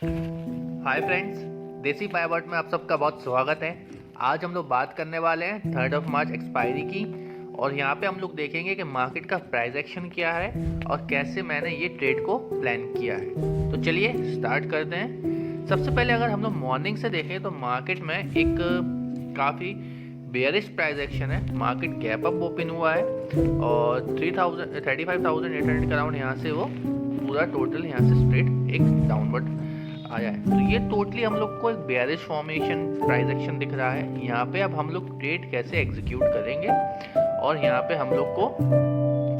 Hi friends, देसी पाइवर्ट में आप सबका बहुत स्वागत है। आज हम लोग बात करने वाले हैं 3 मार्च एक्सपायरी की, और यहाँ पे हम लोग देखेंगे कि मार्केट का प्राइस एक्शन क्या है और कैसे मैंने ये ट्रेड को प्लान किया है। तो चलिए स्टार्ट करते हैं। सबसे पहले अगर हम लोग मॉर्निंग से देखें तो मार्केट में एक काफ़ी बेयरिश प्राइस एक्शन है। मार्केट गैप अप ओपन हुआ है और 35,800 के अराउंड यहाँ से वो पूरा टोटल यहाँ से स्ट्रेट एक डाउनवर्ड आया है। तो ये टोटली हम लोग को एक बेयरिश फॉर्मेशन प्राइस एक्शन दिख रहा है। यहाँ पे अब हम लोग ट्रेड कैसे एग्जीक्यूट करेंगे और यहाँ पे हम लोग को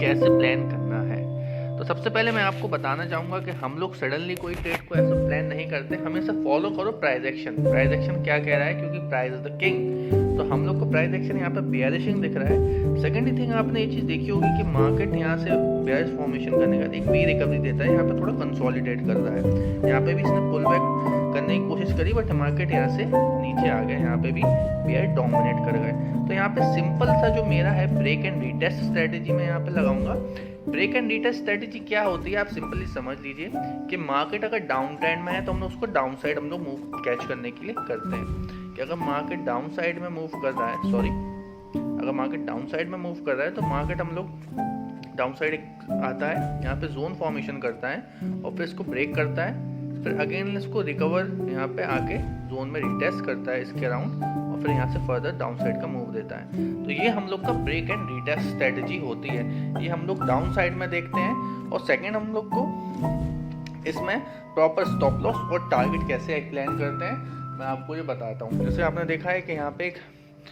कैसे प्लान करना है। तो सबसे पहले मैं आपको बताना चाहूँगा कि हम लोग सडनली कोई ट्रेड को ऐसा प्लान नहीं करते, हमेशा फॉलो करो प्राइस एक्शन। प्राइस एक्शन क्या कह रहा है, क्योंकि प्राइस इज द किंग। तो हम लोग को प्राइस एक्शन यहाँ पे बेयरिशिंग दिख रहा है। सेकेंड थिंग, आपने ये चीज़ देखी होगी कि मार्केट यहाँ से बेयरिश फॉर्मेशन करने का एक वी रिकवरी देता है, यहाँ पे थोड़ा कंसोलिडेट कर रहा है। यहाँ पे भी इसने पुल बैक करने की कोशिश करी, बट मार्केट यहाँ से नीचे आ गया। यहाँ पे भी बेयर डोमिनेट कर गए। तो यहाँ पे सिंपल सा जो मेरा है ब्रेक एंड रीटेस्ट स्ट्रेटेजी मैं यहाँ पे लगाऊंगा। ब्रेक एंड रीटेस्ट स्ट्रेटेजी क्या होती है, आप सिंपली समझ लीजिए कि मार्केट अगर डाउन ट्रेंड में है तो हम लोग उसको डाउन साइड हम लोग मूव कैच करने के लिए करते हैं कि अगर मार्केट डाउन साइड में मूव कर रहा है, अगर मार्केट डाउन साइड में मूव कर रहा है तो मार्केट हम लोग डाउन साइड आता है, यहाँ पे जोन फॉर्मेशन करता है और फिर इसको ब्रेक करता है, फिर अगेन इसको रिकवर यहाँ पे आके जोन में रिटेस्ट करता है इसके अराउंड, और फिर यहाँ से फर्दर डाउन साइड का मूव देता है। तो ये हम लोग का ब्रेक एंड रिटेस्ट स्ट्रेटेजी होती है। ये हम लोग डाउन साइड में देखते हैं। और सेकेंड, हम लोग को इसमें प्रॉपर स्टॉप लॉस और टारगेट कैसे प्लान करते हैं मैं आपको ये बताता हूँ। जैसे आपने देखा है कि यहाँ पे एक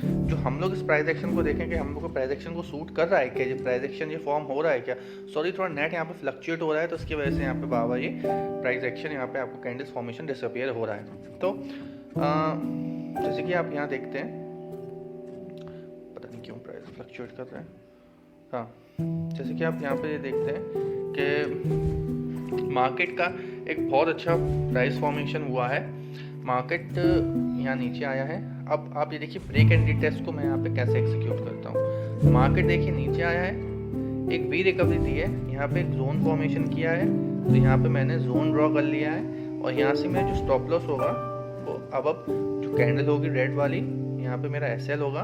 जो हम लोग इस प्राइस एक्शन को देखें कि हम लोग को प्राइस एक्शन को सूट कर रहा है क्या, ये प्राइस एक्शन ये फॉर्म हो रहा है क्या। सॉरी, थोड़ा नेट यहाँ पे फ्लक्चुएट हो रहा है तो इसकी वजह से यहाँ पे बाबा ये प्राइस एक्शन यहाँ पे आपको कैंडल्स फॉर्मेशन डिसअपियर हो रहा है। तो जैसे कि आप यहाँ देखते हैं, पता नहीं क्यों प्राइस फ्लक्चुएट कर रहा है। हाँ, जैसे कि आप यहाँ पे ये देखते हैं कि मार्केट का एक बहुत अच्छा प्राइस फॉर्मेशन हुआ है। मार्केट यहाँ नीचे आया है। अब आप ये देखिए ब्रेक एंड रिटेस्ट को मैं यहाँ पे कैसे एग्जीक्यूट करता हूँ। मार्केट देखिए नीचे आया है, एक वी रिकवरी दी है, यहाँ पे एक जोन फॉर्मेशन किया है, तो यहाँ पे मैंने जोन ड्रॉ कर लिया है। और यहाँ से मेरा जो स्टॉप लॉस होगा वो अब जो कैंडल होगी रेड वाली, यहाँ पे मेरा एसएल होगा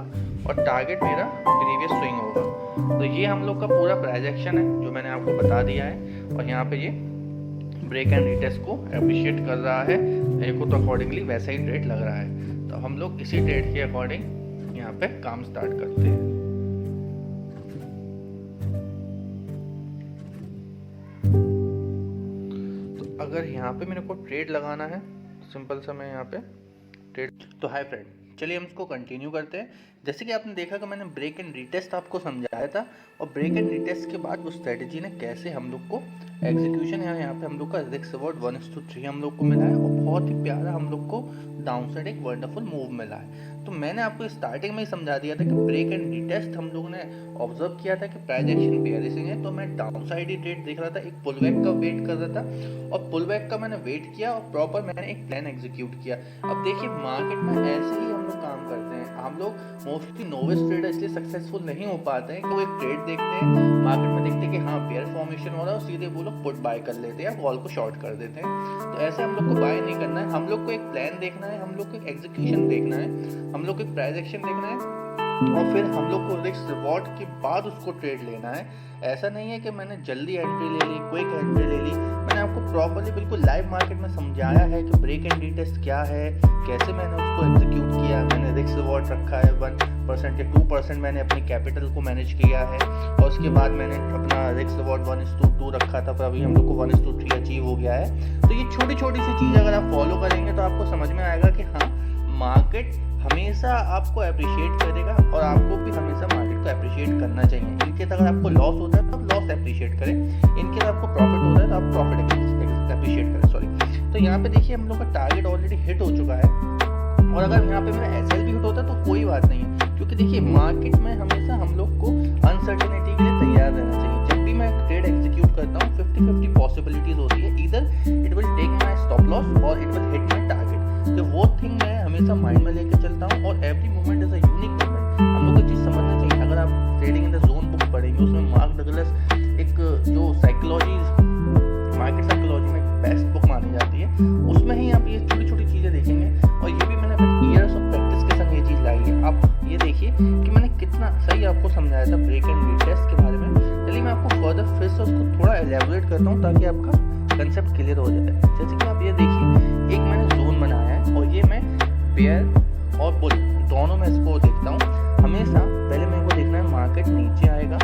और टारगेट मेरा प्रीवियस स्विंग होगा। तो ये हम लोग का पूरा प्राइस एक्शन है जो मैंने आपको बता दिया है। और यहाँ पे ये ब्रेक एंड रिटेस्ट को अप्रिशिएट कर रहा है, मेरे को तो अकॉर्डिंगली वैसा ही ट्रेड लग रहा है। तो हम लोग इसी ट्रेड के अकॉर्डिंग यहाँ पे काम स्टार्ट करते हैं। तो अगर यहाँ पे मेरे को ट्रेड लगाना है, सिंपल सा मैं यहाँ पे ट्रेड। तो हाय फ्रेंड, चलिए हम इसको कंटिन्यू करते हैं। जैसे कि आपने देखा कि मैंने ब्रेक एंड रिटेस्ट आपको समझाया था, और ब्रेक एंड रिटेस्ट के बाद उस स्ट्रेटेजी ने कैसे हम लोग को एग्जीक्यूशन है। यहाँ पे हम लोग का रिस्क रिवॉर्ड 1:3 हम लोग को मिला है, और बहुत ही प्यारा हम लोग को डाउन साइड एक वंडरफुल मूव मिला है। तो मैंने आपको स्टार्टिंग में ही समझा दिया था कि ब्रेक एंड रिटेस्ट हम लोगों ने ऑब्जर्व किया था कि प्राइस एक्शन बेयरिशिंग है, तो मैं डाउन साइड ही ट्रेड देख रहा था, एक पुल बैक का वेट कर रहा था, और पुल बैक का मैंने वेट किया और प्रॉपर मैंने एक प्लान एग्जीक्यूट किया। अब देखिए मार्केट में ऐसे ही हम लोग काम करते हैं। हम लोग मोस्टली नोविस ट्रेडर इसलिए सक्सेसफुल नहीं हो पाते हैं कि वो एक ट्रेड देखते हैं, मार्केट में देखते हैं कि हाँ बेयर फॉर्मेशन हो रहा है, और सीधे वो लोग पुट बाय कर लेते हैं या कॉल को शॉर्ट कर देते हैं। तो ऐसे हम लोग को बाय नहीं करना है, हम लोग को एक प्लान देखना है, हम लोग को एक एग्जीक्यूशन देखना है, हम लोग को एक प्राइस एक्शन देखना है, और फिर हम लोग को रिस्क रिवॉर्ड के बाद उसको ट्रेड लेना है। ऐसा नहीं है कि मैंने जल्दी एंट्री ले ली, क्विक एंट्री ले ली। मैंने आपको प्रॉपर्ली बिल्कुल लाइव मार्केट में समझाया है कि ब्रेक एंड रिटेस्ट क्या है, कैसे मैंने उसको एग्जीक्यूट किया। मैंने रिस्क रिवॉर्ड रखा है 1% या 2% मैंने अपनी कैपिटल को मैनेज किया है, और उसके बाद मैंने अपना रिस्क रिवॉर्ड 1:2 रखा था, पर अभी हम लोग को 1:3 अचीव हो गया है। तो ये छोटी छोटी सी चीज़ अगर आप फॉलो करेंगे तो आपको समझ में आएगा कि हाँ मार्केट हमेशा आपको अप्रिशिएट करेगा, और आपको भी हमेशा मार्केट को अप्रिशिएट करना चाहिए। इनकेस अगर आपको लॉस होता है तो आप लॉस अप्रिशिएट करें, इनकेस आपको प्रॉफिट होता है तो आप प्रॉफिट अप्रिशिएट करें। सॉरी। तो यहाँ पे देखिए हम लोग का टारगेट ऑलरेडी हिट हो चुका है, और अगर यहाँ पे मेरा एसएल भी हिट होता है तो कोई बात नहीं है, क्योंकि देखिए मार्केट में हमेशा हम लोग को अनसर्टेनिटी के लिए तैयार रहना चाहिए। जब भी मैं ट्रेड एग्जीक्यूट करता हूँ 50-50 पॉसिबिलिटीज होती है, either it will take my stop loss और it will hit my target. तो वो थिंग मैं हमेशा माइंड में लेके चलता हूँ, और every moment is a unique moment. हम लोग को चीज़ समझना चाहिए। अगर आप trading in the zone book पढ़ेंगे, उसमें मार्क डगलस एक जो साइकोलॉजी मार्केट साइकोलॉजी में बेस्ट बुक मानी जाती है, उसमें ही आप ये छोटी छोटी चीज़ें देखेंगे। और ये भी मैंने अपने ईयर्स ऑफ प्रैक्टिस के संग ये चीज़ लाई है। आप ये देखिए कि मैंने कितना सही आपको समझाया था ब्रेक एंड रीटेस्ट के बारे में। चलिए मैं आपको फर्दर फिर से उसको थोड़ा एलैबोरेट करता हूँ ताकि आपका कंसेप्ट क्लियर हो जाए। जैसे कि आप ये देखिए, एक मैंने जोन बनाया है और ये मैं बेयर और बुल दोनों में इसको देखता हूँ। हमेशा पहले मेरे को देखना है मार्केट नीचे आएगा,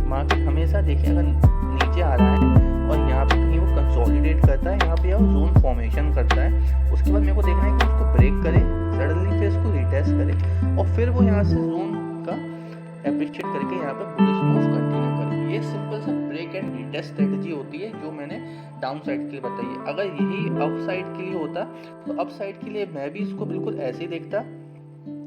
मार्केट हमेशा देखिए अगर नीचे आ रहा है और यहाँ पे कहीं वो कंसोलिडेट करता है, यहाँ पे वो जोन फॉर्मेशन करता है, उसके बाद मेरे को देखना है कि उसको ब्रेक करे सडनली, फिर इसको रिटेस्ट करे और फिर वो यहाँ से जोन का एप्रिशिएट करके यहाँ पे बुलिश मूव कंटिन्यू करे। ये सिंपल सा ब्रेक एंड रिटेस्ट स्ट्रेटजी होती है जो मैंने डाउन साइड के लिए बताई है। अगर यही अप साइड के लिए होता तो अप साइड के लिए मैं भी इसको बिल्कुल ऐसे ही देखता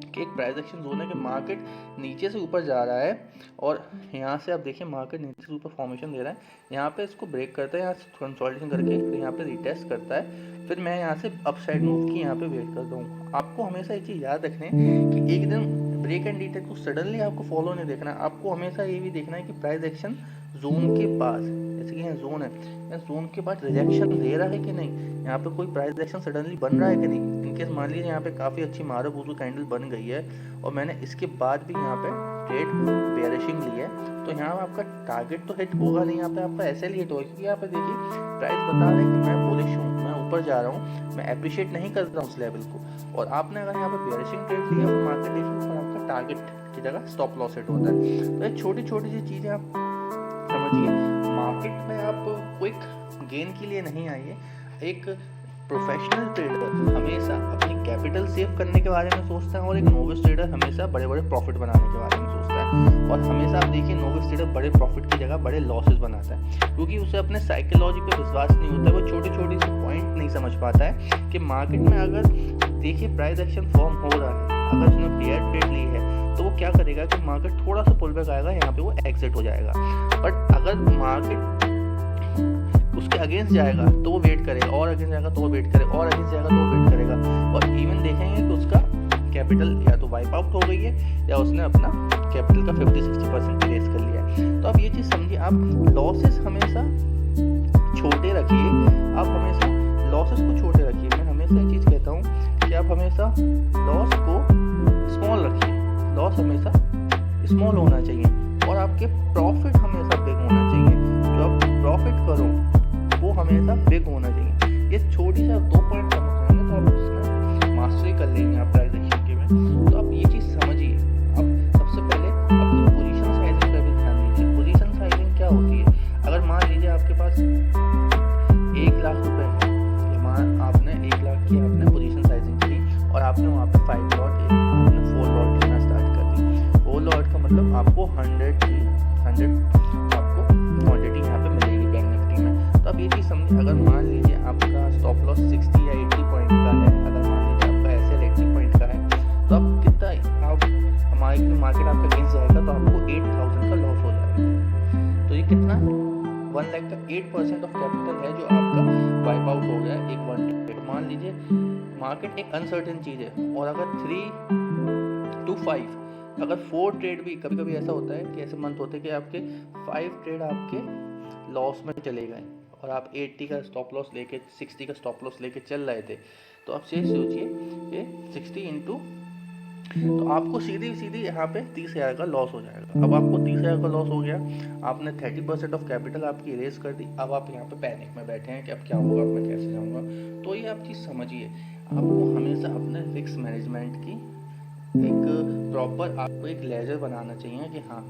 कि एक प्राइस एक्शन जोन है कि मार्केट नीचे से ऊपर जा रहा है और यहाँ से आप देखिए मार्केट नीचे से ऊपर फॉर्मेशन दे रहा है, यहाँ पे इसको ब्रेक करता है, यहाँ से कंसोलिडेशन करके फिर यहाँ पे रिटेस्ट करता है, फिर मैं यहाँ से अप साइड मूव की यहाँ पे वेट करता हूँ। आपको हमेशा एक चीज़ याद रखना है कि एक दिन ब्रेक एंड रिटेस्ट को सडनली आपको फॉलो नहीं देखना है, आपको हमेशा ये भी देखना है कि प्राइस एक्शन जोन के पास, जैसे कि यहाँ जोन है, यहाँ जोन के पास रिजेक्शन दे रहा है कि नहीं, यहाँ पे कोई प्राइस एक्शन सडनली बन रहा है कि नहीं। इनकेस मान लीजिए यहाँ पे काफ़ी अच्छी मारूबूरू कैंडल बन गई है और मैंने इसके बाद भी यहाँ पे ट्रेड बेयरिशिंग ली है, तो यहाँ आपका टारगेट तो हिट होगा नहीं, यहाँ पे आपका ऐसे हिट होगा क्योंकि यहाँ पे देखिए प्राइस बता रहा है कि मैं बुलिश हूँ, मैं ऊपर जा रहा हूँ, मैं अप्रिशिएट नहीं कर रहा हूँ उस लेवल को। और आपने अगर यहाँ पे बेयरिशिंग ट्रेड लिया तो मार्केट देखिए पर आपका टारगेट की जगह स्टॉप लॉस हिट होता है। तो ये छोटी छोटी सी चीज़ें आप समझिए, मार्केट में आप क्विक गेन के लिए नहीं आइए। एक प्रोफेशनल ट्रेडर हमेशा अपनी कैपिटल सेव करने के बारे में सोचता है और एक नोविस ट्रेडर हमेशा बड़े बड़े प्रॉफिट बनाने के बारे में सोचता है। और हमेशा आप देखिए नोविस ट्रेडर बड़े प्रॉफिट की जगह बड़े लॉसेस बनाता है क्योंकि उसे अपने साइकोलॉजी पे विश्वास नहीं होता है, वो छोटी छोटी सी पॉइंट नहीं समझ पाता है कि मार्केट में अगर देखिए प्राइस एक्शन फॉर्म हो रहा है, अगर उसने बेयर ट्रेड ली है तो वो क्या करेगा कि मार्केट थोड़ा सा पुल बैक आएगा, यहाँ पे वो एग्जिट हो जाएगा। बट अगर मार्केट उसके अगेंस्ट जाएगा तो वो वेट करेगा और अगेंस्ट जाएगा तो वो वेट करेगा और अगेंस्ट जाएगा तो वो वेट करेगा और इवन देखेंगे कि उसका कैपिटल या तो वाइप आउट हो गई है या उसने अपना कैपिटल का 50-60% इरेज कर लिया है। तो आप ये चीज़ समझिए, आप लॉसेस हमेशा छोटे रखिए, आप हमेशा लॉसेस को छोटे रखिए। मैं हमेशा ये चीज़ कहता हूँ कि आप हमेशा लॉस को स्मॉल रखिए, लॉस हमेशा स्मॉल होना चाहिए और आपके प्रॉफिट हमेशा बिग होना चाहिए। जो आप प्रॉफिट करो वो हमेशा बिग होना चाहिए। ये छोटी सा 2 पॉइंट समझ जाएंगे तो आप उसमें मास्टरी कर लेंगे आप प्राइस एक्शन के में। तो आप ये चीज़ समझिए, आप सबसे पहले अपनी पोजीशन साइजिंग पर भी ध्यान दीजिए। पोजीशन साइजिंग क्या होती है, अगर मान लीजिए आपके पास 1 लाख रुपए है, आपने 1 लाख की आपने पोजीशन साइजिंग की और आपने वहाँ पे 5 लॉट आपने 4 लॉट लेना स्टार्ट कर दी। 4 लॉट का मतलब आपको 100 आपको क्वांटिटी यहाँ पे मिलेगी बैंक निफ्टी में। तो आप ये चीज़ समझिए, अगर मान लीजिए आपका स्टॉप लॉस 60 या 80 पॉइंट का है, अगर मान लीजिए आपका एसएल 80 पॉइंट का है, तो आप कितना आप हमारे मार्केट आपका गिर जाएगा तो आपको 8000 का लॉस हो जाएगा। तो ये कितना 1 लाख का 8% ऑफ कैपिटल है जो आपका वाइप आउट हो गया एक 1 ट्रेड। मान लीजिए मार्केट एक अनसर्टेन चीज़ है और अगर 3 to 5 अगर 4 ट्रेड भी, कभी कभी ऐसा होता है कि ऐसे मंथ होते हैं कि आपके 5 ट्रेड आपके लॉस में चले गए और आप 80 का स्टॉप लॉस लेके 60 का स्टॉप लॉस लेके चल रहे थे, तो आप ये सोचिए कि 60 इंटू, तो आपको सीधी सीधी यहाँ पे 30,000 का लॉस हो जाएगा। अब आपको 30,000 का लॉस हो गया, आपने 30% ऑफ कैपिटल आपकी इरेज कर दी। अब आप यहाँ पे पैनिक में बैठे हैं कि अब क्या होगा, अब मैं कैसे जाऊँगा। तो ये आप चीज़ समझिए, आपको हमेशा अपने रिस्क मैनेजमेंट की एक प्रॉपर आपको एक लेजर बनाना चाहिए कि हाँ